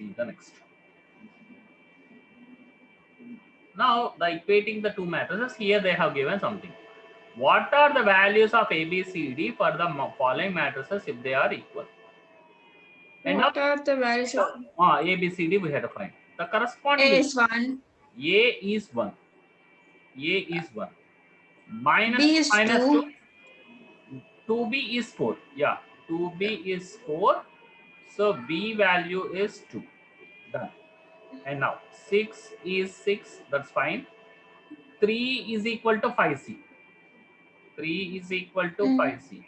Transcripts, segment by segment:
see the next. Now, the equating the two matrices, here they have given something. What are the values of A, B, C, D for the following matrices if they are equal? And What are the values of A, B, C, D we have to find. The corresponding A is 1, A is 1. A is 1. Minus B is minus 2. 2, 2B is 4. Yeah, 2B is 4. So B value is 2. Done. And now 6 is 6. That's fine. 3 is equal to 5C. 3 is equal to 5C.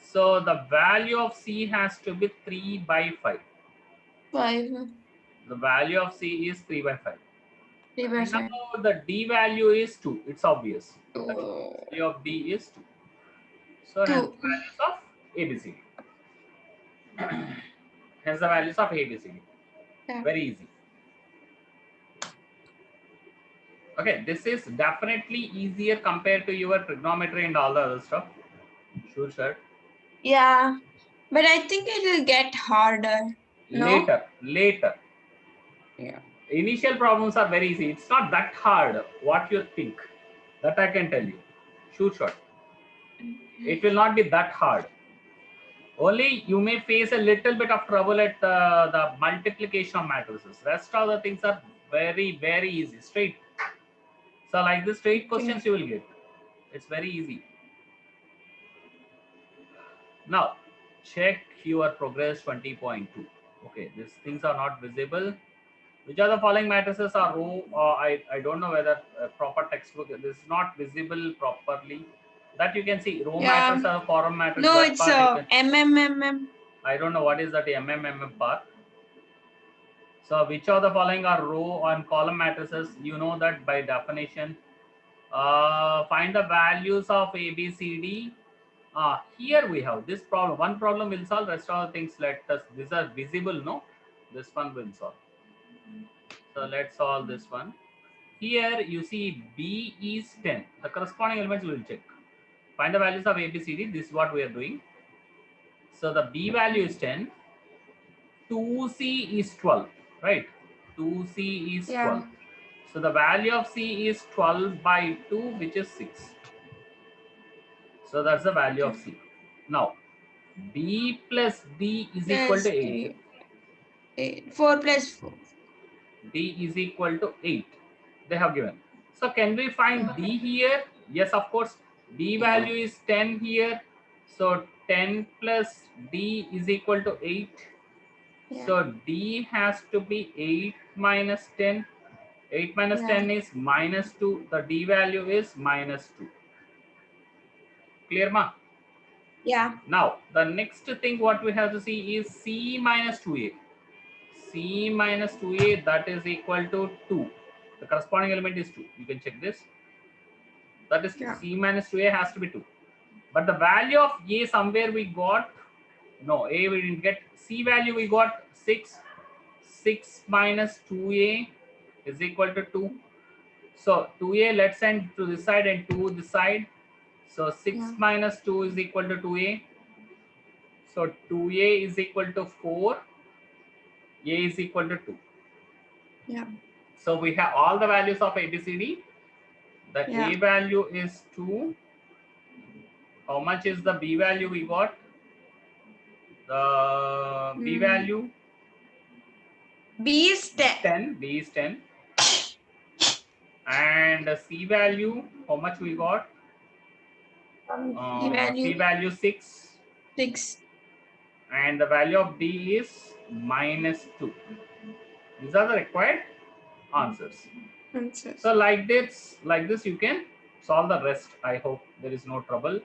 So the value of C has to be 3 by 5. 5, The value of C is 3 by 5. 3 by And 5. now the D value is 2. It's obvious. The 2, value of D is 2. So hence 2. the values of ABCD. Hence the values of ABCD. Yeah. Very easy. Okay, this is definitely easier compared to your trigonometry and all the other stuff. Sure, sure. Yeah, but I think it will get harder. No? Later. Yeah. Initial problems are very easy. It's not that hard what you think. That I can tell you. Sure. It will not be that hard. Only you may face a little bit of trouble at the multiplication of matrices. Rest of the things are very, very easy. Straight. So like the straight questions you will get. It's very easy. Now check your progress 20.2. Okay, these things are not visible. Which are the following matrices are row? I don't know whether proper textbook. This is not visible properly. That you can see row matrix or column matrix. No, That it's part you can. MMMM. I don't know what is that MMM part. So which of the following are row and column matrices? You know that by definition. Find the values of A, B, C, D. Here we have this problem. One problem will solve. Rest of the things let us. These are visible, no? This one will solve. So let's solve this one. Here you see B is 10. The corresponding elements we will check. Find the values of A, B, C, D. This is what we are doing. So the B value is 10. 2C is 12, right? 2C is 12. So the value of C is 12 by 2, which is 6. So that's the value of C. Now, B plus D is equal to 8. 4 plus 4. D is equal to 8. They have given. So can we find D here? Yes, of course. D value is 10 here. So 10 plus D is equal to 8. So D has to be 8 minus 10. 8 minus 10 is minus 2. The D value is minus 2. Clear, ma? Yeah. Now, the next thing what we have to see is C minus 2A. C minus 2A, that is equal to 2. The corresponding element is 2. You can check this. That is 2. C minus 2A has to be 2. But the value of A somewhere we got, no, A we didn't get. C value we got 6. 6 minus 2A is equal to 2. So 2A, let's send to this side and 2 this side. So 6 minus 2 is equal to 2A. So 2A is equal to 4. A is equal to 2. Yeah. So we have all the values of ABCD. The A value is 2. How much is the B value we got? The B value? B is 10. B is 10. And the C value, how much we got? C value 6. 6. And the value of D is minus 2. These are the required answers. So like this you can solve the rest. I hope there is no trouble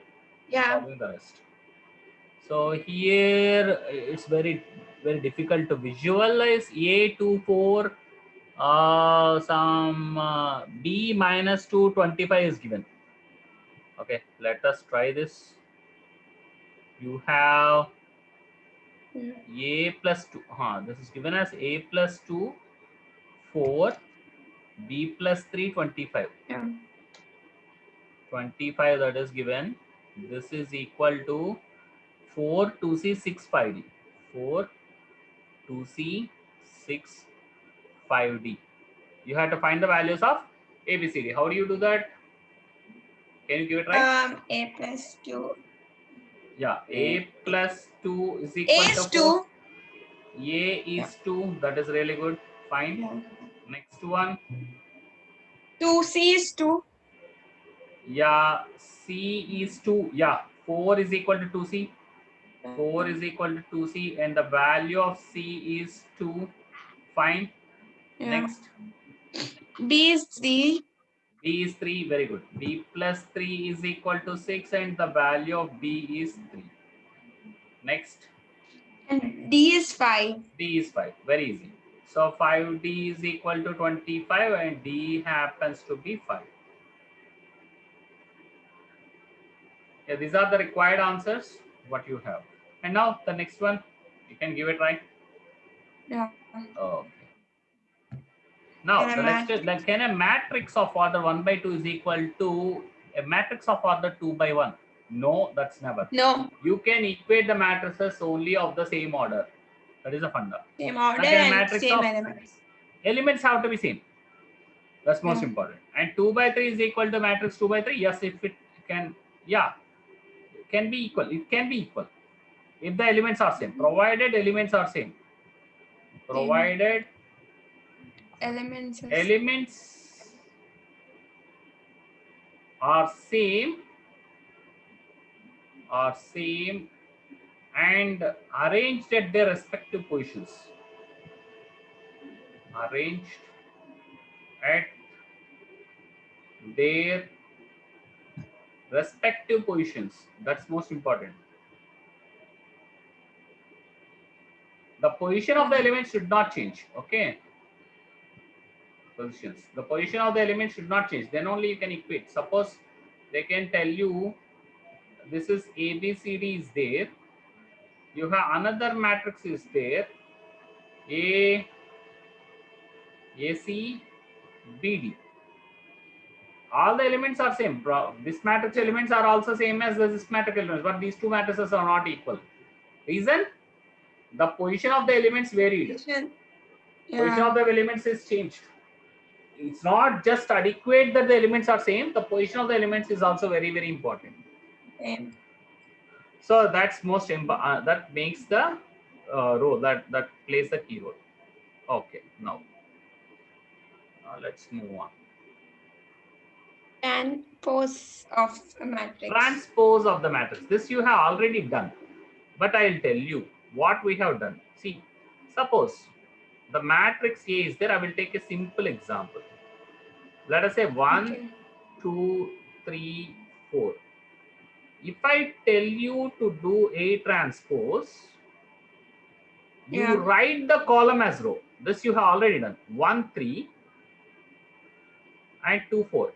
solving the rest. So here it's very difficult to visualize. A 2 4 B minus 2 25 is given. Okay, let us try this. You have A plus 2. This is given as A plus 2 4, B plus 3 25. 25 that is given. This is equal to 4 2C 6 5D. 4 2C 6, 5D. You have to find the values of A, B, C, D. How do you do that? Can you give it right? A plus 2. Yeah, A plus 2 is A equal is to 4. 2. A is 2. That is really good. Fine. Yeah. Next one. 2C is 2. Yeah, C is 2. Yeah, 4 is equal to 2C. 4 is equal to 2C and the value of C is 2. Fine. Yeah. Next. B is 3. B is 3. Very good. B plus 3 is equal to 6 and the value of B is 3. Next. And D is 5. D is 5. Very easy. So 5D is equal to 25 and D happens to be 5. Yeah, these are the required answers what you have. And now the next one, you can give it right. Yeah. Okay. Now And the a next is matrix. like, can a matrix of order 1 by 2 is equal to a matrix of order 2 by 1? No, that's never. No. You can equate the matrices only of the same order. That is a funda. Same order Like a and matrix same of elements. elements have to be same. That's most Yeah. important. And 2 by 3 is equal to matrix 2 by 3. Yes, if it can, yeah, it can be equal. It can be equal if the elements are same. Provided elements are same. Provided Elements. elements are same and arranged at their respective positions. Arranged at their respective positions. That's most important. The position of the element should not change. Okay. Positions. The position of the element should not change. Then only you can equate. Suppose they can tell you this is A, B, C, D is there. You have another matrix is there. A, AC, BD. All the elements are same. This matrix elements are also same as this matrix elements, but these two matrices are not equal. Reason? The position of the elements varied. Position. Position of the elements is changed. It's not just adequate that the elements are same. The position of the elements is also very, very important. Same. So that's most that makes the role that plays the key role. Okay, now let's move on. Transpose of a matrix. Transpose of the matrix. This you have already done, but I'll tell you what we have done. See, suppose the matrix A is there. I will take a simple example. Let us say 1, 2, 3, 4. If I tell you to do A transpose, you write the column as row. This you have already done. 1, 3 and 2, 4.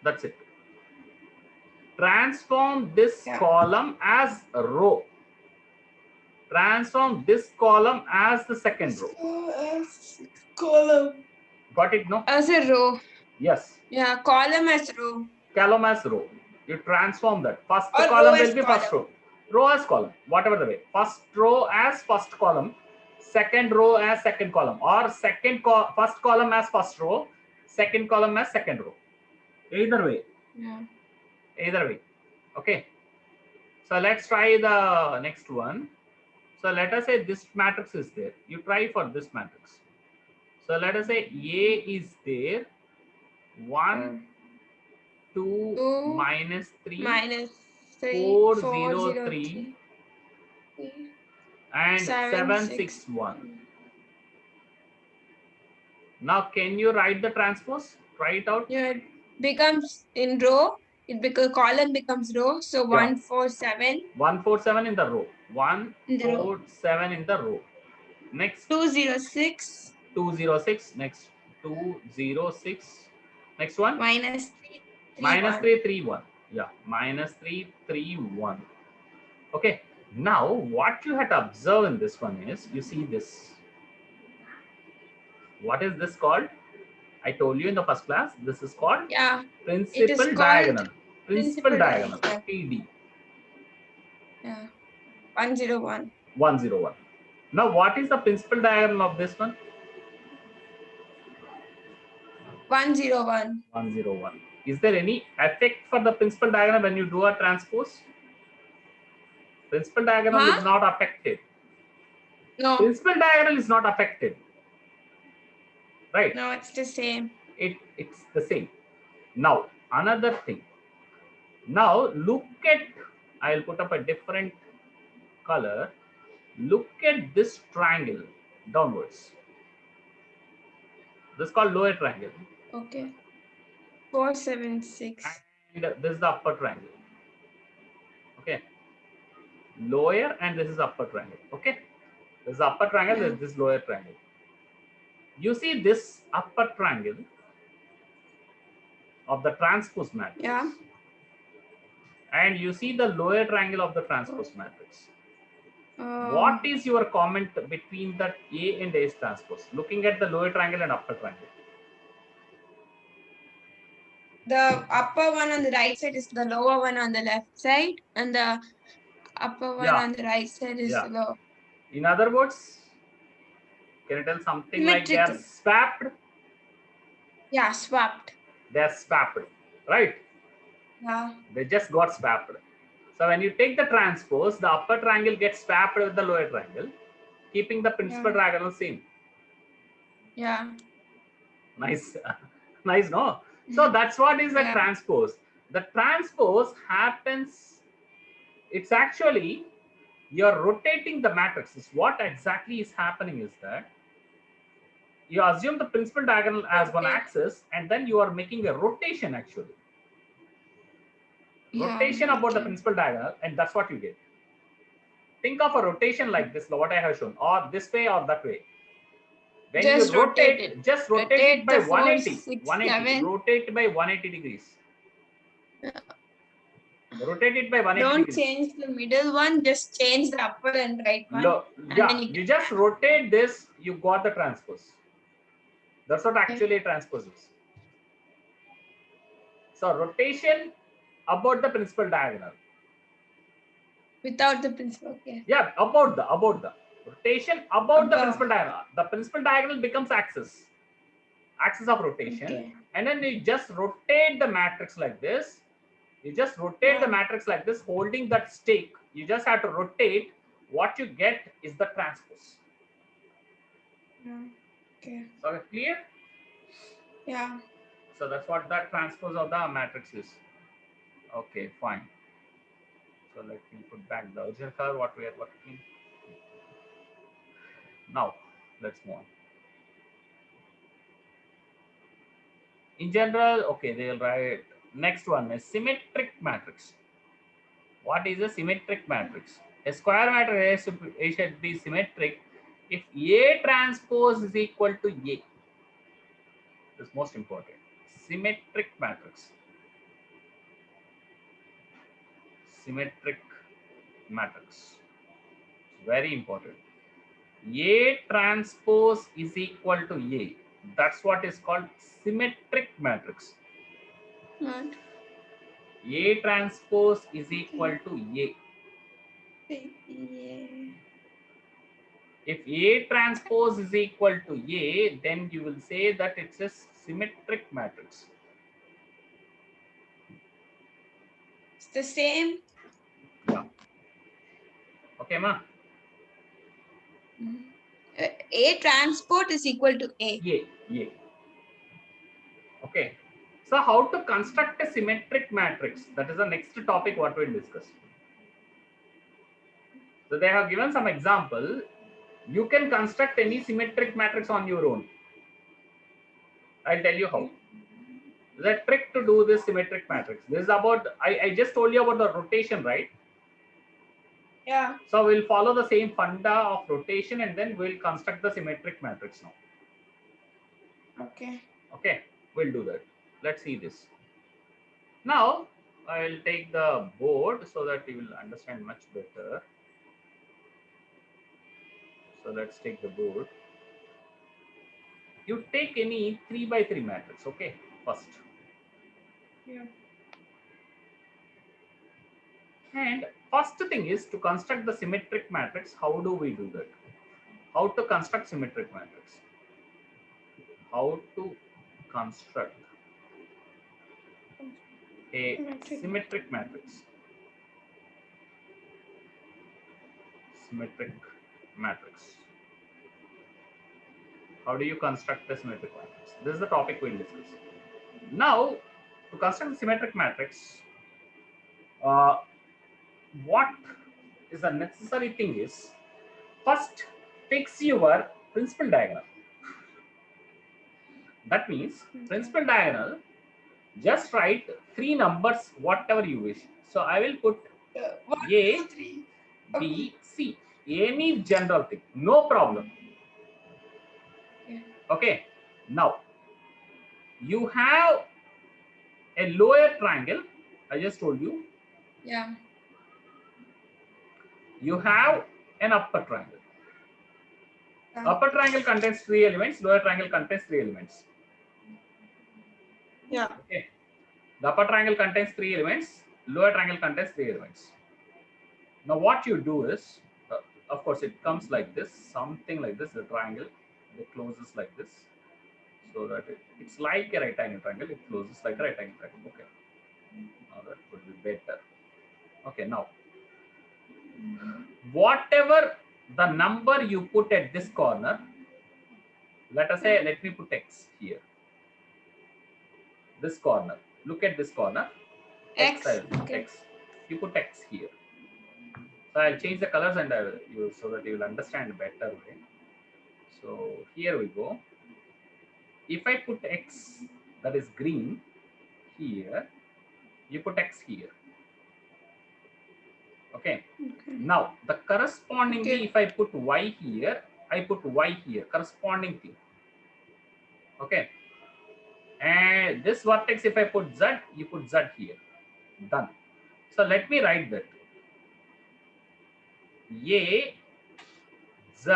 That's it. Transform this column as a row. Transform this column as the second row. Column. Got it? No? As a row. Yes. Yeah, column as row. Column as row. You transform that. First Or column row will as be column. first row. Row as column. Whatever the way. First row as first column. Second row as second column. Or first column as first row. Second column as second row. Either way. Yeah. Either way. Okay. So let's try the next one. So let us say this matrix is there. You try for this matrix. So let us say A is there. 1, 2, minus 3, minus 3, 4, 0, 3, and 7, 6, 1. Now can you write the transpose? Try it out. Yeah, it becomes in row. It becomes column becomes row. So 1, 4, 7. 1, 4, 7 in the row. 1, 4, 7 in the row. Next. 2, 0, 6. 2, 0, 6. Next. 2, 0, 6. Next one. Minus 3, 3, minus 1. 3, 3, 1. Yeah. Minus 3, 3, 1. Okay. Now what you have to observe in this one is, you see this. What is this called? I told you in the first class, this is called principal diagonal. Principal diagonal, PD. Yeah. 101. 101. Now, what is the principal diagonal of this one? 101. 101. Is there any effect for the principal diagonal when you do a transpose? Principal diagonal is not affected. No, Principal diagonal is not affected. Right? no, it's the same. It's the same. Now, another thing. Now, look at, I'll put up a different color. Look at this triangle downwards. This is called lower triangle. Okay. 476. And this is the upper triangle. Okay. Lower and this is upper triangle. Okay. This is the upper triangle, Yeah. this is lower triangle. You see this upper triangle of the transpose matrix. Yeah. And you see the lower triangle of the transpose matrix. Oh. What is your comment between that A and A's transpose? Looking at the lower triangle and upper triangle. The upper one on the right side is the lower one on the left side, and the upper one on the right side is the lower. In other words, can you tell something like they are Symmetrical. swapped? Yeah, swapped. They are swapped, right? Yeah. They just got swapped. So when you take the transpose, the upper triangle gets swapped with the lower triangle, keeping the principal diagonal same. Yeah. Nice. Nice, no? So that's what is the transpose. The transpose happens, it's actually, you're rotating the matrices. What exactly is happening is that you assume the principal diagonal as one axis, and then you are making a rotation actually. Rotation about the principal diagonal, and that's what you get. Think of a rotation like this, what I have shown, or this way or that way. When just you rotate it. Just rotate it by 180. 6, 180. Rotate by 180 degrees. Rotate it by 180 Don't degrees. change the middle one, just change the upper and right one. Yeah, you just rotate this, you got the transpose. That's what actually transpose is. So rotation about the principal diagonal. Without the principal, okay. Yeah, about the rotation about the principal diagonal. The principal diagonal becomes axis of rotation, and then you just rotate the matrix like this. You just rotate the matrix like this, holding that stake. You just have to rotate. What you get is the transpose. Okay. So clear? Yeah. So that's what that transpose of the matrix is. Okay, fine. So let me put back the original color what we are working. Now let's move on. In general, okay, they'll write. Next one is symmetric matrix. What is a symmetric matrix? A square matrix should be symmetric if A transpose is equal to A. This is most important. Symmetric matrix. Symmetric matrix. Very important. A transpose is equal to A. That's what is called symmetric matrix. What? A transpose is equal to A. If A transpose is equal to A, then you will say that it's a symmetric matrix. It's the same. Yeah. Okay, ma? A transpose is equal to A. A. Okay. So how to construct a symmetric matrix? That is the next topic what we'll discuss. So they have given some example. You can construct any symmetric matrix on your own. I'll tell you how. The trick to do this symmetric matrix. This is about, I just told you about the rotation, right? Yeah. So we'll follow the same funda of rotation and then we'll construct the symmetric matrix now. Okay. Okay, we'll do that. Let's see this. Now, I'll take the board so that you will understand much better. So let's take the board. You take any 3 by 3 matrix, okay, first. Yeah. And first thing is to construct the symmetric matrix. How do we do that? how to construct symmetric matrix. How to construct a symmetric matrix. Symmetric matrix. How do you construct a symmetric matrix? This is the topic we'll discuss. Now, to construct a symmetric matrix, what is the necessary thing is, first fix your principal diagonal. That means principal diagonal, just write 3 numbers, whatever you wish. So I will put A, B, C. Any general thing, no problem. Okay. Now, you have a lower triangle. I just told you. Yeah. You have an upper triangle. Upper triangle contains 3 elements. Lower triangle contains 3 elements. Yeah. Okay. The upper triangle contains 3 elements. Lower triangle contains 3 elements. Now, what you do is, of course, it comes like this, something like this. The triangle, it closes like this, so that it's like a right angle triangle. It closes like a right angle triangle. Okay. Now that would be better. Okay. Now, whatever the number you put at this corner, let us say, let me put X here. This corner. Look at this corner. X. Okay. X. You put X here. So I'll change the colors and so that you will understand better way. So here we go. If I put X, that is green here, you put X here. Okay. Now the correspondingly, if I put Y here, I put Y here. Corresponding thing. Okay. And this vertex, if I put Z, you put Z here. Done. So let me write that. A Z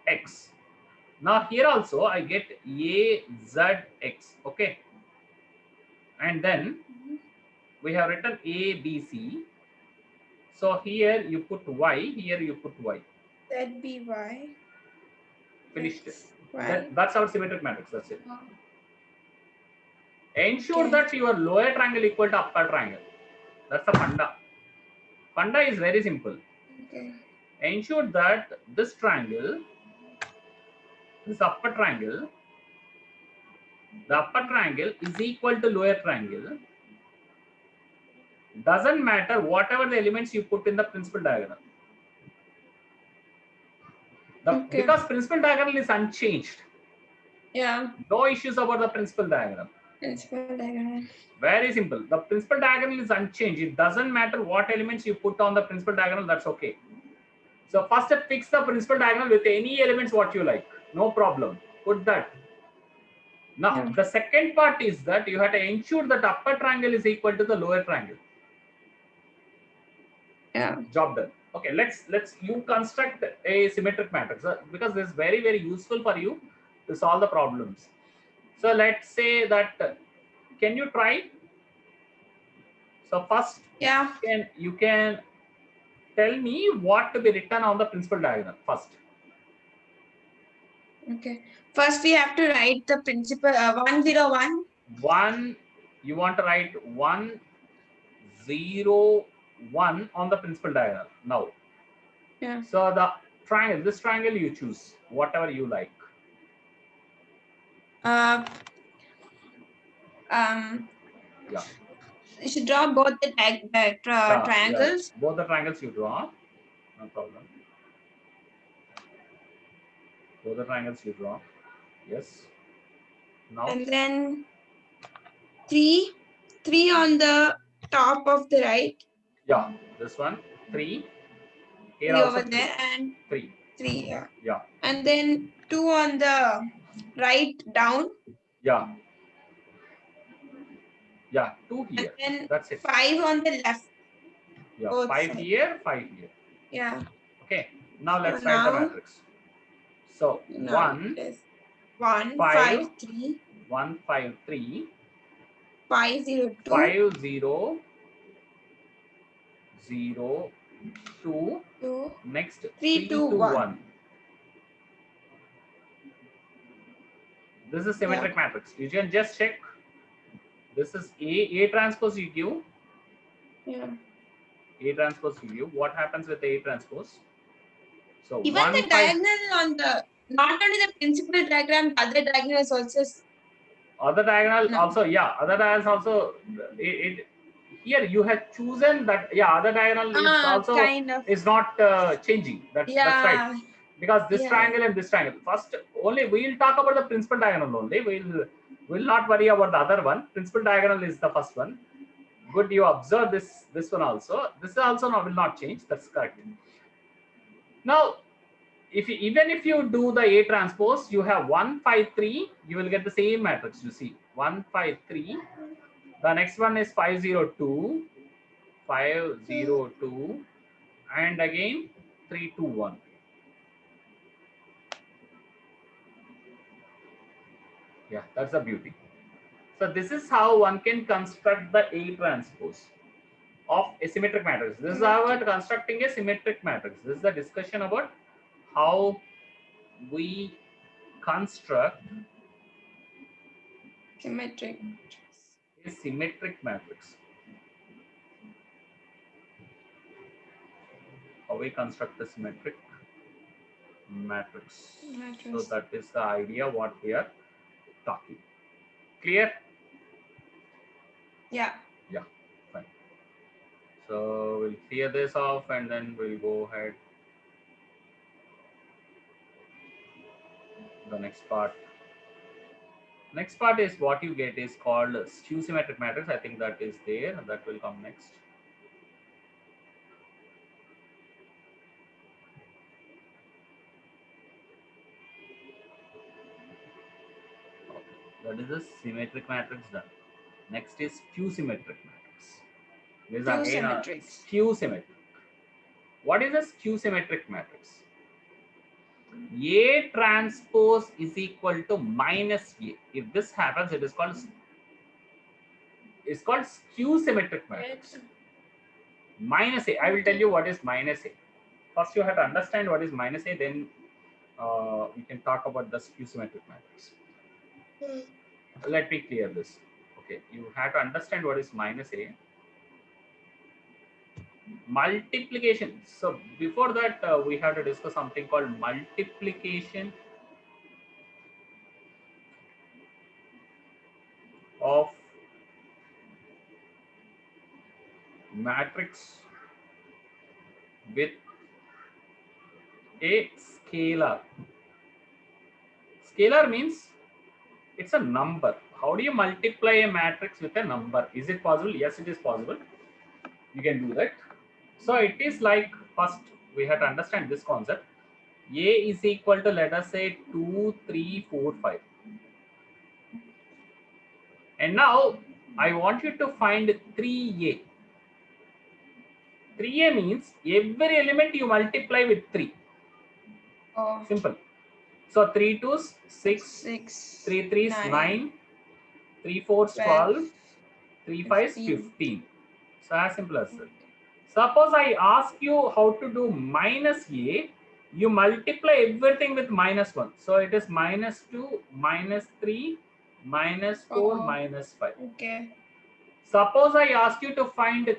X. Now here also I get A Z X. Okay. And then we have written A B C. So here you put Y, here you put Y. Z B Y. Finished. That's our symmetric matrix. That's it. Oh. Ensure that your lower triangle equal to upper triangle. That's the funda. Funda is very simple. Okay. Ensure that this triangle, this upper triangle, the upper triangle is equal to lower triangle. Doesn't matter whatever the elements you put in the principal diagonal. Because principal diagonal is unchanged. Yeah. No issues about the principal diagonal. Principal diagonal. Very simple. The principal diagonal is unchanged. It doesn't matter what elements you put on the principal diagonal, that's okay. So first fix the principal diagonal with any elements what you like. No problem. Put that. Now the second part is that you have to ensure that upper triangle is equal to the lower triangle. Yeah. Job done. Okay, let's you construct a symmetric matrix because this is very, very useful for you to solve the problems. So let's say that, can you try? So first, you can tell me what to be written on the principal diagonal first. Okay. First, we have to write the principal 101. 1. You want to write 101 on the principal diagonal now. Yeah. So the triangle, this triangle you choose whatever you like. Yeah. You should draw both the triangles. Yeah. Both the triangles you draw. No problem. Both the triangles you draw. Yes. Now. And then 3 on the top of the right. Yeah. This one 3. Here 3 also over there and 3. 3. Yeah. Yeah. And then 2 on the right down. Yeah. Yeah. 2 here. And then that's it. 5 on the left. Yeah. Both 5 sides. here. 5 here. Yeah. Okay. Now let's write the matrix. So 1 5 5 3 1 5 3 5 0 2 5 0 0 2 2 next 3 2 1. This is symmetric matrix. You can just check. This is A transpose you give. Yeah. A transpose you give. What happens with A transpose? So Even 1, the 5. diagonal on the, not only the principal diagram, the other diagonal is also. Other diagonal No. also, yeah. Other diagonals also. Here you have chosen that. Yeah, other diagonal is also Kind of. is not changing. That's right. Because this triangle and this triangle. First, only we'll talk about the principal diagonal only. We'll not worry about the other one. Principal diagonal is the first one. Good, you observe this one also. This also will not change. That's correct. Now, even if you do the A transpose, you have 1, 5, 3. You will get the same matrix. You see 1, 5, 3. The next one is 5, 0, 2, 5, 0, 2, and again 3, 2, 1. Yeah, that's the beauty. So this is how one can construct the A transpose of a symmetric matrix. This is how we're constructing a symmetric matrix. This is the discussion about how we construct Symmetric. a symmetric matrix. How we construct the symmetric matrix. So that is the idea what we are talking. Clear? Yeah. Yeah, fine. So we'll clear this off and then we'll go ahead. The next part. Next part is what you get is called skew symmetric matrix. I think that is there. That will come next. That is a symmetric matrix done. Next is skew symmetric matrix. This is again a skew symmetric. What is a skew symmetric matrix? A transpose is equal to minus A. If this happens, it is called skew symmetric matrix. Minus A. I will tell you what is minus A. First, you have to understand what is minus A. Then we can talk about the skew symmetric matrix. Let me clear this. Okay, you have to understand what is minus A. Multiplication. So before that, we have to discuss something called multiplication of matrix with a scalar. Scalar means it's a number. How do you multiply a matrix with a number? Is it possible? Yes, it is possible. You can do that. So it is like, first we have to understand this concept. A is equal to, let us say, 2, 3, 4, 5. And now I want you to find 3A. 3A means every element you multiply with 3. Oh. Simple. So 3 2s 6, 3 3s 9, 3 4s 12, 3 5s 15. So as simple as that. Suppose I ask you how to do minus A, you multiply everything with minus 1. So it is minus 2, minus 3, minus 4, minus 5. Okay. Suppose I ask you to find KA,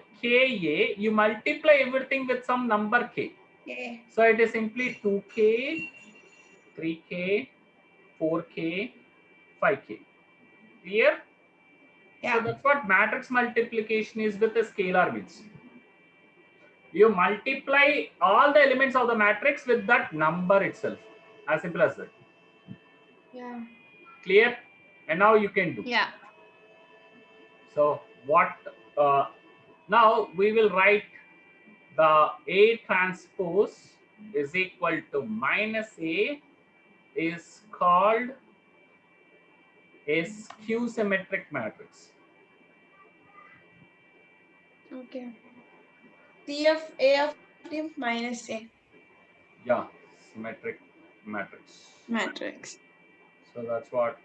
you multiply everything with some number K. Okay. So it is simply 2K, 3K, 4K, 5K. Clear? Yeah. So that's what matrix multiplication is with a scalar means. You multiply all the elements of the matrix with that number itself. As simple as that. Yeah. Clear? And now you can do. Yeah. So what? Now we will write the A transpose is equal to minus A is called a skew symmetric matrix. Okay. P of A of T minus A. Yeah, symmetric matrix. So that's what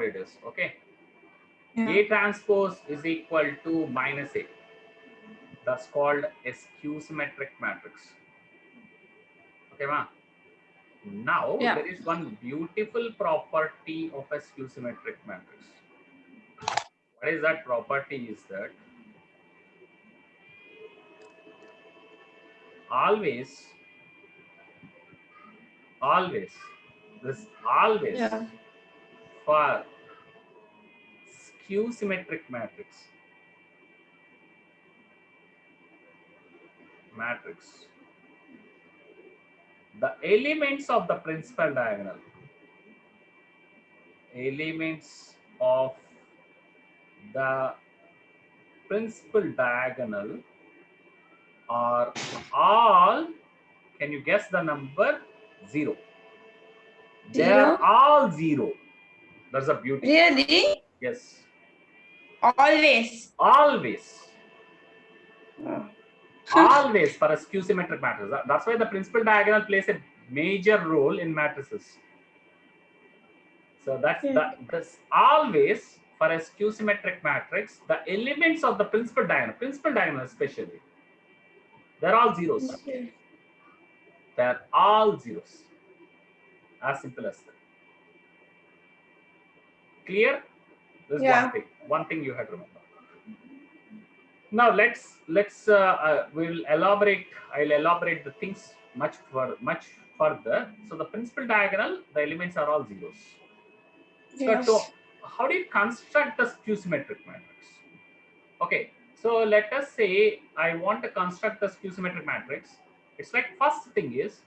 it is. Okay. Yeah. A transpose is equal to minus A. That's called a skew symmetric matrix. Okay, ma? Now Yeah. there is one beautiful property of a skew symmetric matrix. What is that property? Is that always this always Yeah. for skew symmetric matrix the elements of the principal diagonal elements of the principal diagonal are all, can you guess the number? 0. They are 0. all 0. That's a beauty. Really? Yes. Always. Always. Oh. Always for a skew symmetric matrix. That's why the principal diagonal plays a major role in matrices. So that's always for a skew symmetric matrix, the elements of the principal diagonal especially, they're all zeros. Okay. They're all zeros. As simple as that. Clear? There's Yeah. one thing you have to remember. Now let's we'll elaborate. I'll elaborate the things much further. So the principal diagonal, the elements are all zeros. Yes. So how do you construct the skew symmetric matrix? Okay, so let us say I want to construct the skew symmetric matrix. It's like first thing is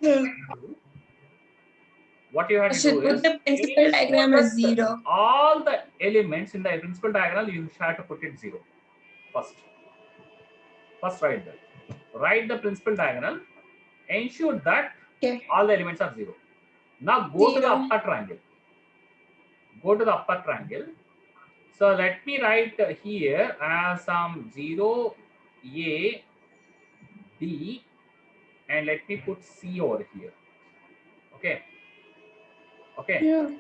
what you have I to should do put is the principal diagram ensure as that 0. all the elements in the principal diagonal you have to put it 0 first. First write that. Write the principal diagonal. Ensure that Okay. all the elements are 0. Now go to the 0. upper triangle. Go to the upper triangle. So let me write here as 0, A, B, and let me put C over here. Okay. Okay. Yeah.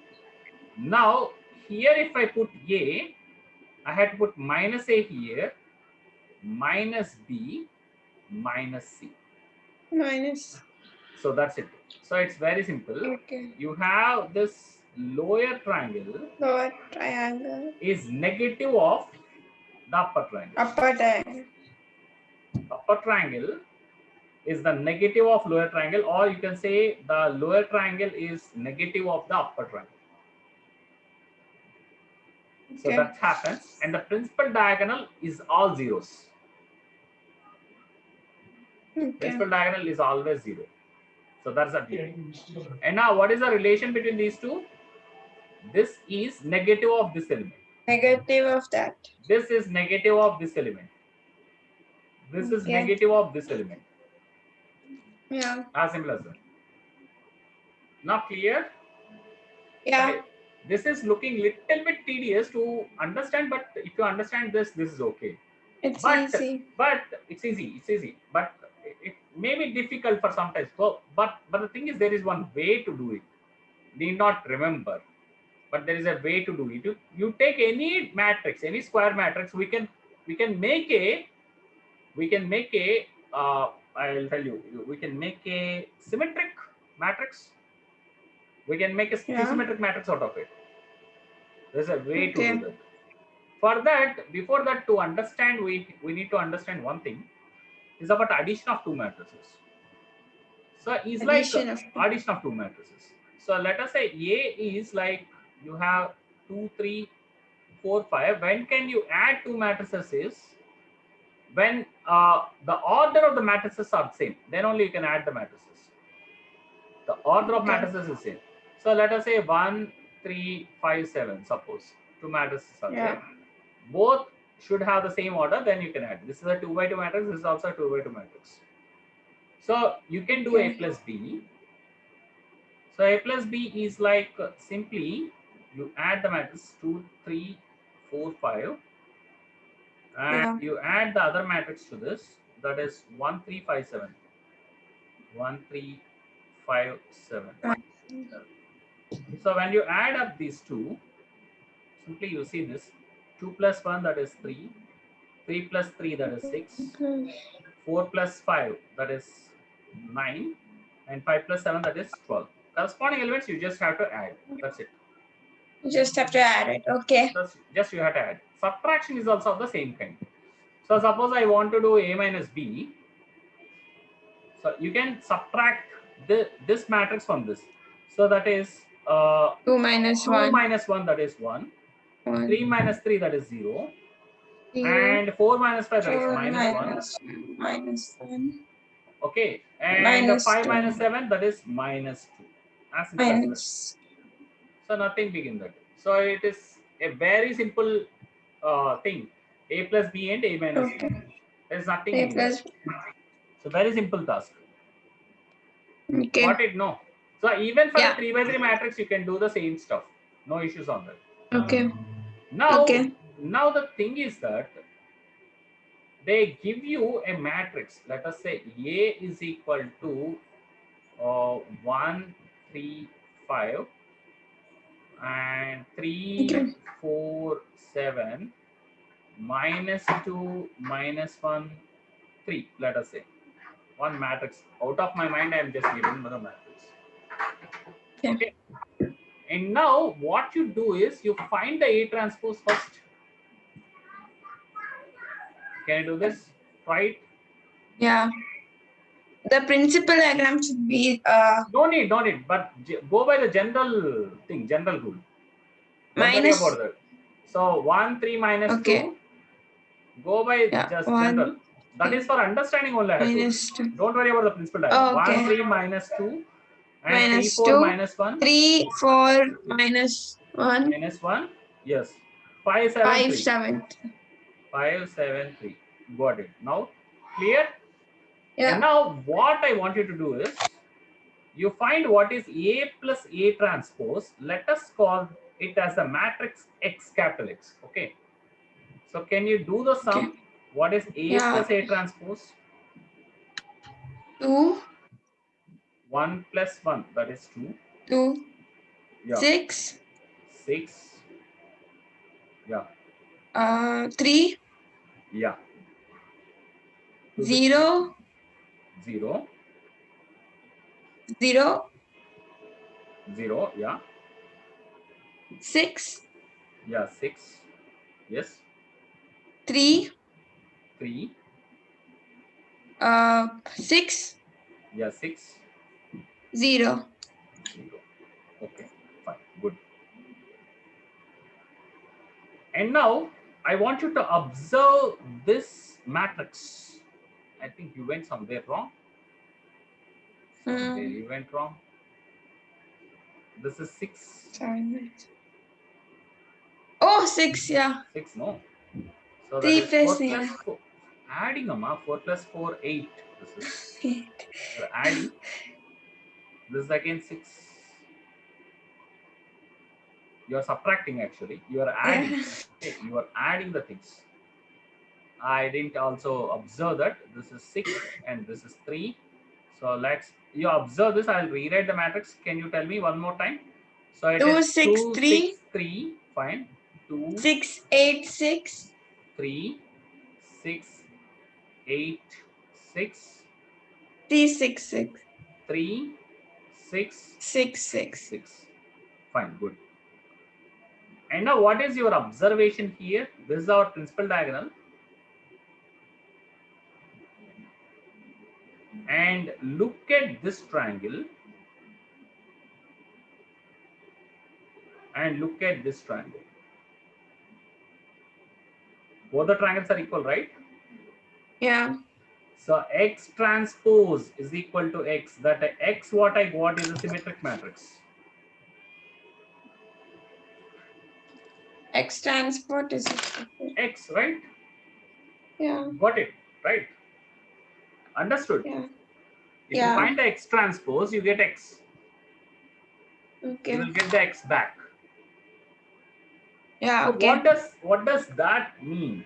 Now here if I put A, I had to put minus A here, minus B, minus C. Minus. So that's it. So it's very simple. Okay. You have this lower triangle Lower triangle. is negative of the upper triangle. Upper triangle. Upper triangle is the negative of lower triangle, or you can say the lower triangle is negative of the upper triangle. So Okay. that happens, and the principal diagonal is all zeros. Okay. Principal diagonal is always 0. So that's the beauty. And now what is the relation between these two? This is negative of this element. Negative of that. This is negative of this element. This is Okay. negative of this element. Yeah. As simple as that. Now clear? Yeah. Okay. This is looking little bit tedious to understand, but if you understand this, this is okay. It's But easy. it's easy. It's easy. But it may be difficult for sometimes. So, but the thing is, there is one way to do it. Need not remember, but there is a way to do it. You take any matrix, any square matrix. We can make a I'll tell you. We can make a symmetric matrix. We can make a symmetric matrix out of it. There's a way to do that. For that, before that, to understand, we need to understand one thing. Is about addition of two matrices. So it's Addition like of two. addition of two matrices. So let us say A is like you have 2, 3, 4, 5. When can you add two matrices is when the order of the matrices are same. Then only you can add the matrices. The order of matrices is same. So let us say 1, 3, 5, 7. Suppose two matrices are there. Both should have the same order. Then you can add. This is a 2 by 2 matrix. This is also a 2 by 2 matrix. So you can do A plus B. So A plus B is like simply you add the matrix 2, 3, 4, 5, and you add the other matrix to this, that is 1, 3, 5, 7. 1, 3, 5, 7. So when you add up these two, simply you see this 2 plus 1, that is 3, 3 plus 3, that is 6, 4 plus 5, that is 9, and 5 plus 7, that is 12. corresponding elements you just have to add. That's it. You just have to add it. Okay. That's just you have to add. Subtraction is also of the same kind. So suppose I want to do A minus B. So you can subtract this matrix from this. So that is 2 minus 2 1. minus 1, that is 1. 1. 3 minus 3, that is 0. 0. And 4 minus 5, that is 4 minus 1. minus 1. Okay. And Minus 5 2. minus 7, that is minus 2. As simple as that. Minus. So nothing big in that. So it is a very simple thing. A plus B and A minus B. Okay. There is nothing A big in that. plus. So very simple task. Okay. Got it? No. So even for Yeah. a 3 by 3 matrix, you can do the same stuff. No issues on that. Okay. Now, Okay. now the thing is that they give you a matrix. Let us say A is equal to 1, 3, 5 and 3, Okay. 4, 7 minus 2, minus 1, 3. Let us say one matrix. Out of my mind, I am just giving the matrix. Okay. And now what you do is you find the A transpose first. Can you do this? Right? Yeah. The principal diagram should be No need, but go by the general thing, general rule. Don't worry minus. about that. So 1, 3 minus Okay. 2. Go by Yeah. just 1 general. That is for understanding only. I have minus told. 2. Don't worry about the principal diagram. Oh, okay. 1, 3 minus 2 and 3, Minus 4 2. minus 1. 3, 4 minus 1. Minus 1. Yes. 5, 7, 5, 3. 7. 5, 7, 3. Got it. Now, clear? Yeah. And now what I want you to do is, you find what is A plus A transpose. Let us call it as the matrix X capital X. Okay. So can you do the sum? Okay. What is A Yeah. plus A transpose? 2. 1 plus 1, that is 2. 2. Yeah. 6. 6. Yeah. 3. Yeah. 0. 0. 0. 0. Yeah. 6. Yeah. 6. Yes. 3. 3. 6. Yeah. 6. 0. 0. Okay. Fine. Good. And now I want you to observe this matrix. I think you went somewhere wrong. Somewhere you went wrong. This is 6. Sorry. Oh, 6. Yeah. 6, no. So that 3 is 4 plus plus 4. Adding, Amma. 4 plus 4, 8. This is 8. you're adding. This is again 6. You are subtracting actually. You are adding. Yeah. Okay, you are adding the things. I didn't also observe that. This is 6 and this is 3. So you observe this. I'll rewrite the matrix. Can you tell me one more time? So it 2, is 6, 2, 3. 6, 3. Fine. 2, 6, 8, 6. 3, 6, 8, 6. 3, 6, 6. 3, 6, 6, 6. 6. Fine, good. And now what is your observation here? This is our principal diagonal. And look at this triangle. And look at this triangle. Both the triangles are equal, right? Yeah. So X transpose is equal to X. That X what I got is a symmetric matrix. X transport is X, right? Yeah. Got it, right? Understood? Yeah. If Yeah. you find the X transpose, you get X. Okay. You will get the X back. Yeah. So Okay. what does that mean?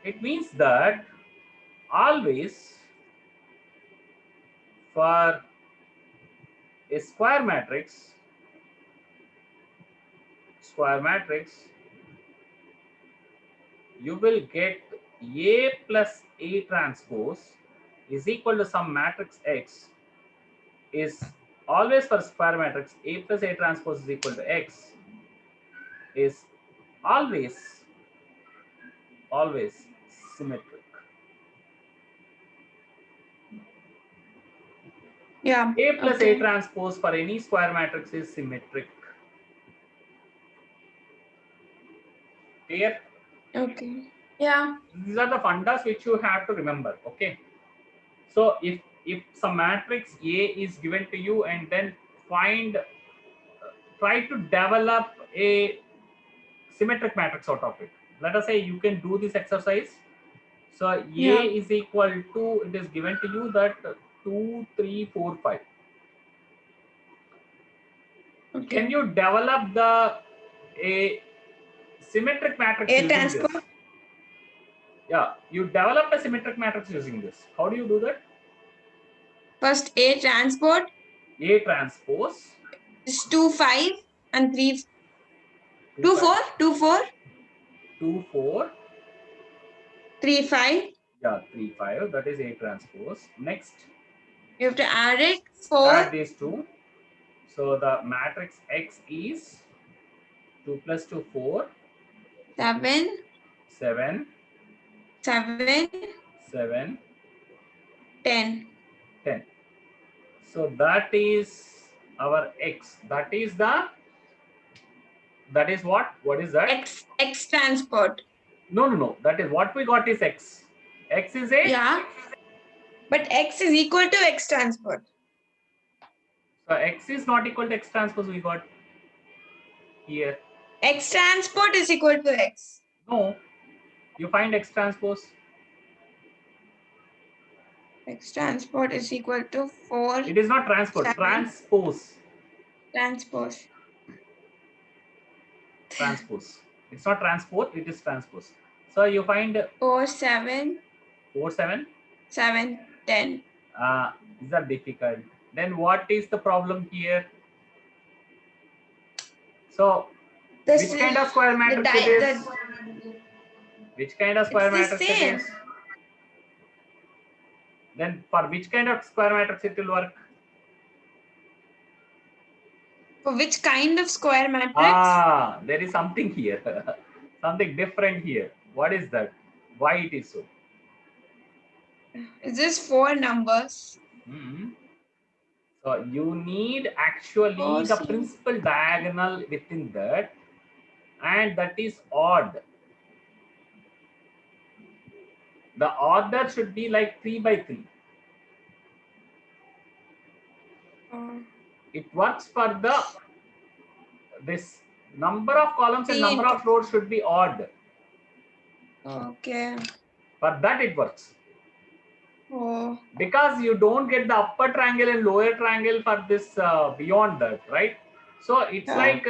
It means that always for a square matrix, you will get A plus A transpose is equal to some matrix X is always for square matrix, A plus A transpose is equal to X is always symmetric. Yeah. A plus A Okay. transpose for any square matrix is symmetric. Clear? Okay. Yeah. These are the fundas which you have to remember. Okay. So if some matrix A is given to you and then find try to develop a symmetric matrix out of it. Let us say you can do this exercise. So A Yeah. is equal to, it is given to you that 2, 3, 4, 5. Okay. Can you develop a symmetric matrix A using this? transport. Yeah, you develop a symmetric matrix using this. How do you do that? First A transport A transpose is 2, 5 and 3, 2, 2, 5, 4, 2, 4, 2, 4. 3, 5. Yeah, 3, 5. That is A transpose. Next, You have to add it. 4, add these two. So the matrix X is 2 plus 2, 4, 7, 7, 7, 7, 10. 10. So that is our X. That is what? What is that? X transport. No. That is what we got is X. X is a, Yeah. But X is equal to X transport. so X is not equal to X transpose we got here. X transport is equal to X. No, you find X transpose. X transport is equal to 4, It is not transport, 7, transpose. transpose. Transpose. It's not transport, it is transpose. So you find 4, 7, 4, 7. 7, 10. These are difficult. Then what is the problem here? So This which kind of square the matrix it die is? the Which kind of it's square the matrix it same. is? Then for which kind of square matrix it will work? For which kind of square matrix? There is something here. Something different here. What is that? Why it is so? Is this 4 numbers? Hmm. So you need actually 4, the 7. principal diagonal within that, and that is odd. The order should be like 3 by 3. It works for the this number of columns and 3 number into. of rows should be odd. Okay. For that it works. Oh. Because you don't get the upper triangle and lower triangle for this beyond that, right? So it's Yeah. like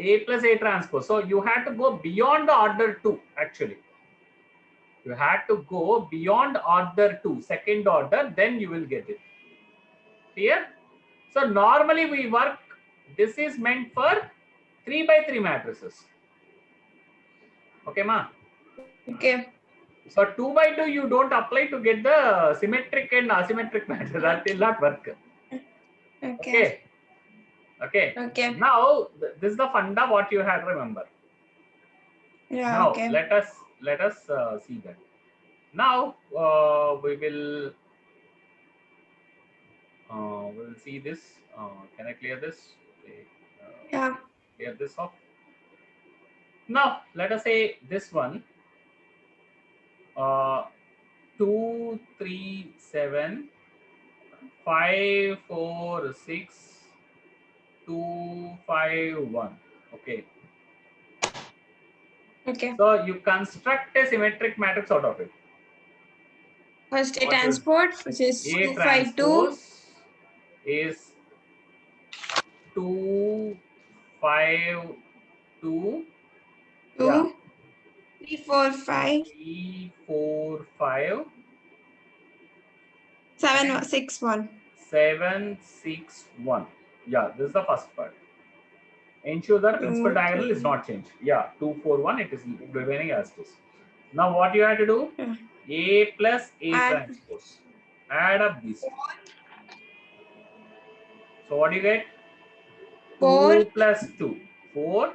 A plus A transpose. So you have to go beyond the order 2 actually. You had to go beyond order 2, second order, then you will get it. Clear? So normally we work, this is meant for 3 by 3 matrices. Okay, ma? Okay. So 2 by 2 you don't apply to get the symmetric and asymmetric matrix. That will not work. Okay. Okay. Okay. Now this is the funda what you have to remember. Yeah. Now Okay. let us see that. Now we will see this. Can I clear this? Okay, Yeah. clear this off. Now let us say this one. 2, 3, 7, 5, 4, 6, 2, 5, 1. Okay. Okay. So you construct a symmetric matrix out of it. First A What will transport, which is A 2, 5, 2. transpose is 2, 5, 2. 2, Yeah. 3, 4, 5. 3, 4, 5. 7, And 6, 1. 7, 6, 1. Yeah, this is the first part. Ensure that principal 2, diagonal is 3. not changed. Yeah, 2, 4, 1. It is remaining as it is. Now what you have to do? Yeah. A plus A Add transpose. Add up these two. So what do you get? 4. 2 plus 2, 4.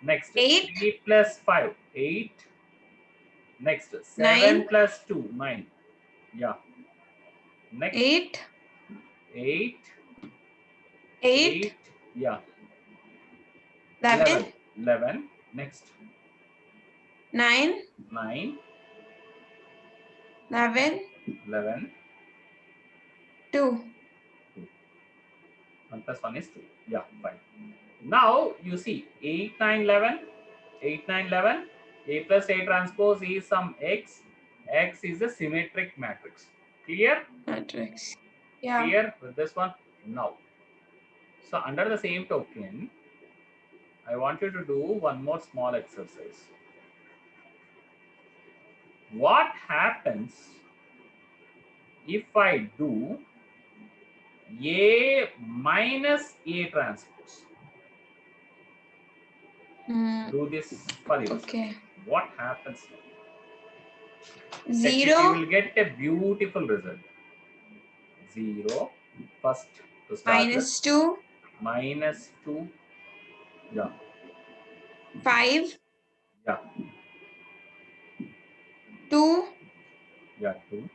Next, 8. 3 plus 5, 8. Next, 7 9. plus 2, 9. Yeah. Next, 8. 8. 8. 8. Yeah. 11. 11. Next, 9. 9. 11. 11. 2. 1 plus 1 is 2. Yeah, fine. Now you see 8, 9, 11. 8, 9, 11. A plus A transpose is some X. X is a symmetric matrix. Clear? Matrix. Yeah. Clear with this one? Now. So under the same token, I want you to do one more small exercise. What happens if I do A minus A transpose? Do this for yourself. Okay. What happens? 0. You will get a beautiful result. 0 first to start with. Minus 2. Minus 2. Yeah. 5. Yeah. 2. Yeah. 2.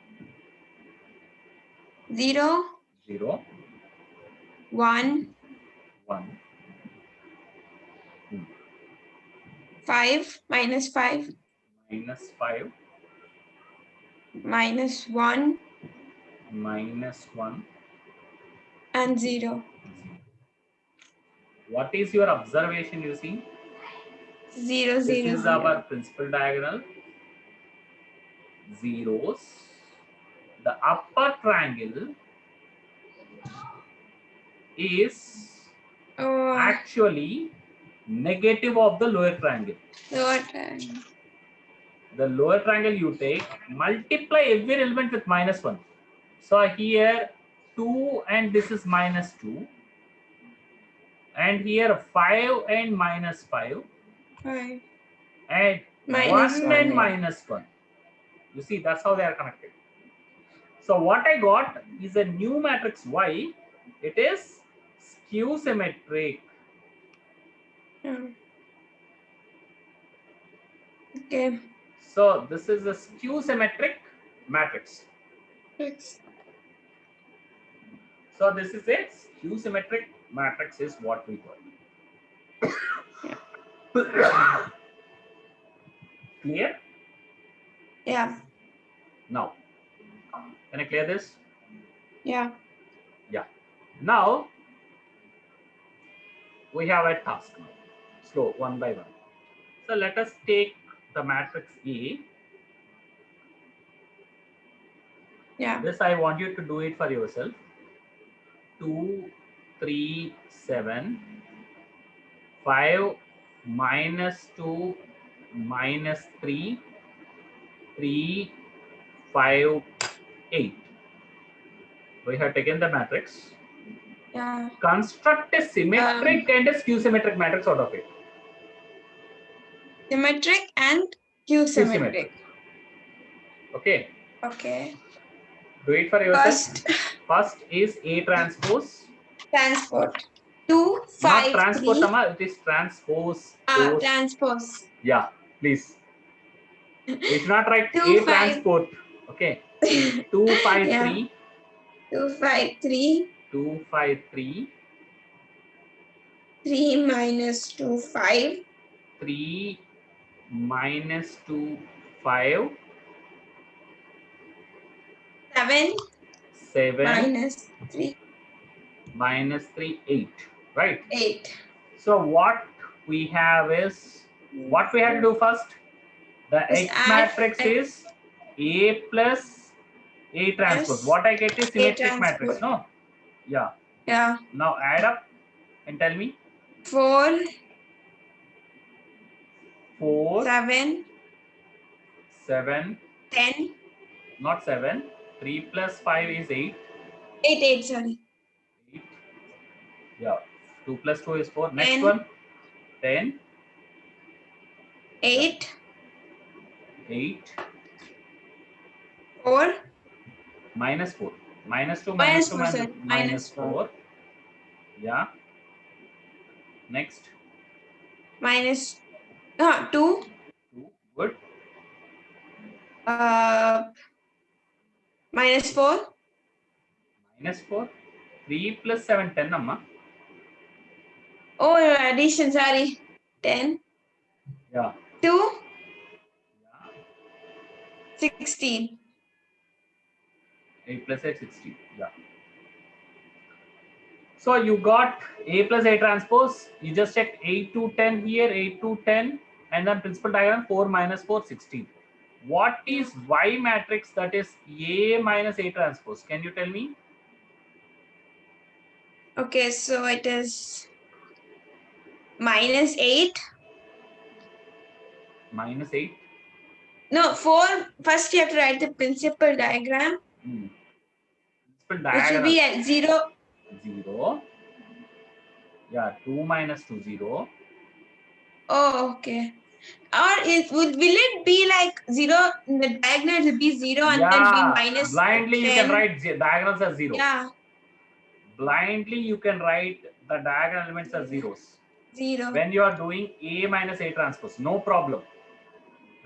0. 0. 1. 1. 5. Minus 5. Minus 5. Minus 1. Minus 1. And 0. What is your observation you see? 0, This 0, is 0. our principal diagonal. Zeros. The upper triangle is Oh, actually negative of the lower triangle. lower triangle. The lower triangle you take, multiply every element with minus 1. So here 2 and this is minus 2. And here 5 and minus 5. 5. And Minus 1 1, and yeah. minus 1. You see, that's how they are connected. So what I got is a new matrix Y. It is skew symmetric. Okay. So this is a skew symmetric matrix. So this is a skew symmetric matrix is what we got. Clear? Yeah. Now, can I clear this? Yeah. Yeah. Now, we have a task now. So one by one. So let us take the matrix A. Yeah. This I want you to do it for yourself. 2, 3, 7, 5, minus 2, minus 3, 3, 5, 8. We have taken the matrix. Yeah. Construct a symmetric and a skew symmetric matrix out of it. Symmetric and skew symmetric. Okay. Okay. Do it for yourself. First is A transpose. Transport. 2, 5, Not transport, 3. Amma, it is transpose. Transpose. Yeah, please. We should not write 2, A 5. transport. Okay. 2, 5, Yeah. 3. 2, 5, 3. 2, 5, 3. 3 minus 2, 5. 3 minus 2, 5. 7. 7 Minus 3. Minus 3, 8. Right? 8. So what we have is, what we have to do first? The Just X matrix is A plus A transpose. What I get is symmetric matrix, no? Yeah. Yeah. Now add up and tell me. 4. 4. 7. 7. 10. Not 7. 3 plus 5 is 8. 8, sorry. 8. Yeah. 2 plus 2 is 4. Next 10. one. 10. 8. 8. 4. Minus 4. Minus 2, Minus minus 2, 4, minus, sorry. minus 4. Yeah. Next. minus 2. 2. Good. Minus 4. Minus 4. 3 plus 7, 10, amma. Oh, addition, sorry. 10. Yeah. 2. Yeah. 16. 8 plus 8, 16. Yeah. So you got A plus A transpose. You just check 8 to 10 here, 8 to 10, and then principal diagram 4 minus 4, 16. What is Y matrix that is A minus A transpose? Can you tell me? Okay, so it is minus 8. Minus 8. No, 4. First, you have to write the principal diagram, Principal which will diagonal. be at 0. 0. Yeah, 2 minus 2, 0. Oh, okay. Or will it be like 0? The diagonal will be 0 and then be Yeah, minus blindly you 10. can write diagonals as 0. Yeah, Blindly you can write the diagonal elements as zeros. 0. When you are doing A minus A transpose, no problem.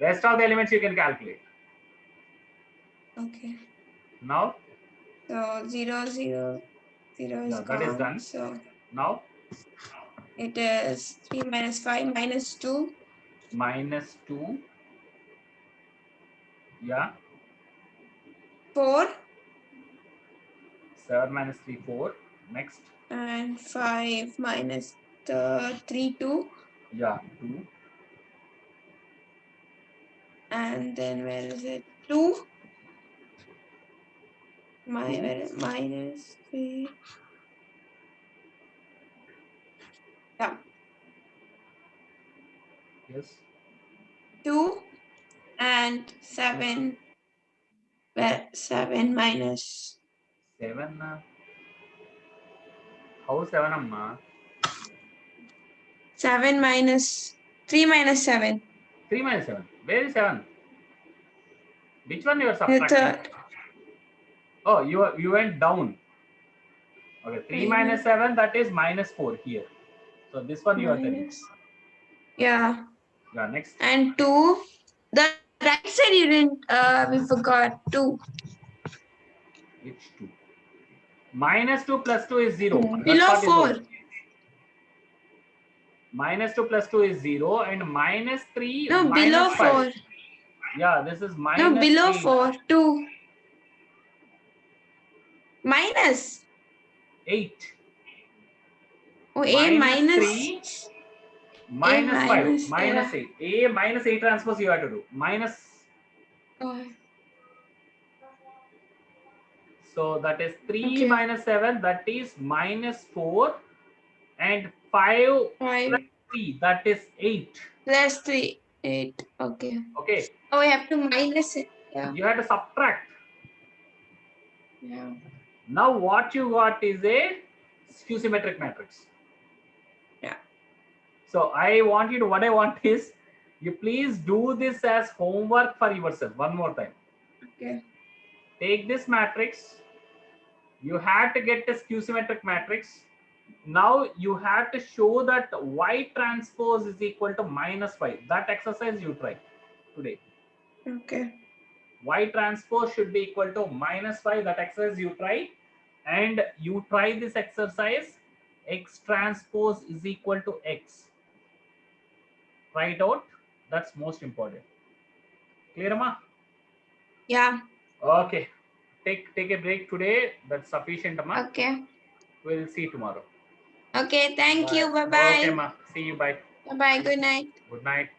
Rest of the elements you can calculate. Okay. Now, So 0, 0, 0 is yeah, that is gone. done. So Now, it is 3 minus 5 minus 2. minus 2. Yeah. 4. 7 minus 3, 4. Next. And 5 minus 3, 2. Yeah, 2. And then where is it? 2. 2. Minus 3. Yeah. Yes. 2 and 7. Where 7 minus 7. How 7, amma? 7 minus 3 minus 7. 3 minus 7. Where is 7? Which one you are The subtracting? third. Oh, you went down. Okay, 3 minus 7, that is minus 4 here. So this one you are telling. Minus. Yeah. Yeah, next. And 2. The right side you didn't, we forgot 2. Which 2? Minus 2 plus 2 is 0. That Below part is 4. okay. Minus 2 plus 2 is 0 and minus 3 No, minus below 5. 4. Yeah, this is minus No, below 8. 4. 2. Minus. 8. Oh, A minus 3 minus A 5 minus, minus 8. A minus 8 transpose you have to do. Minus. Oh, So that is 3 okay. minus 7, that is minus 4, and 5 5 plus 3, that is 8. plus 3. 8. Okay. Okay. Oh, we have to minus it. Yeah. You have to subtract. Yeah. Now what you got is a skew symmetric matrix. Yeah. So what I want is you please do this as homework for yourself one more time. Okay. Take this matrix. You have to get a skew symmetric matrix. Now you have to show that Y transpose is equal to minus Y. That exercise you try today. Okay. Y transpose should be equal to minus Y. That exercise you try. And you try this exercise. X transpose is equal to X. Try it out. That's most important. Clear, Amma? Yeah. Okay. Take a break today. That's sufficient, Amma. Okay. We'll see you tomorrow. Okay. Thank you. Bye Okay, bye. Amma. See you. Bye. Bye bye. Good night. Good night.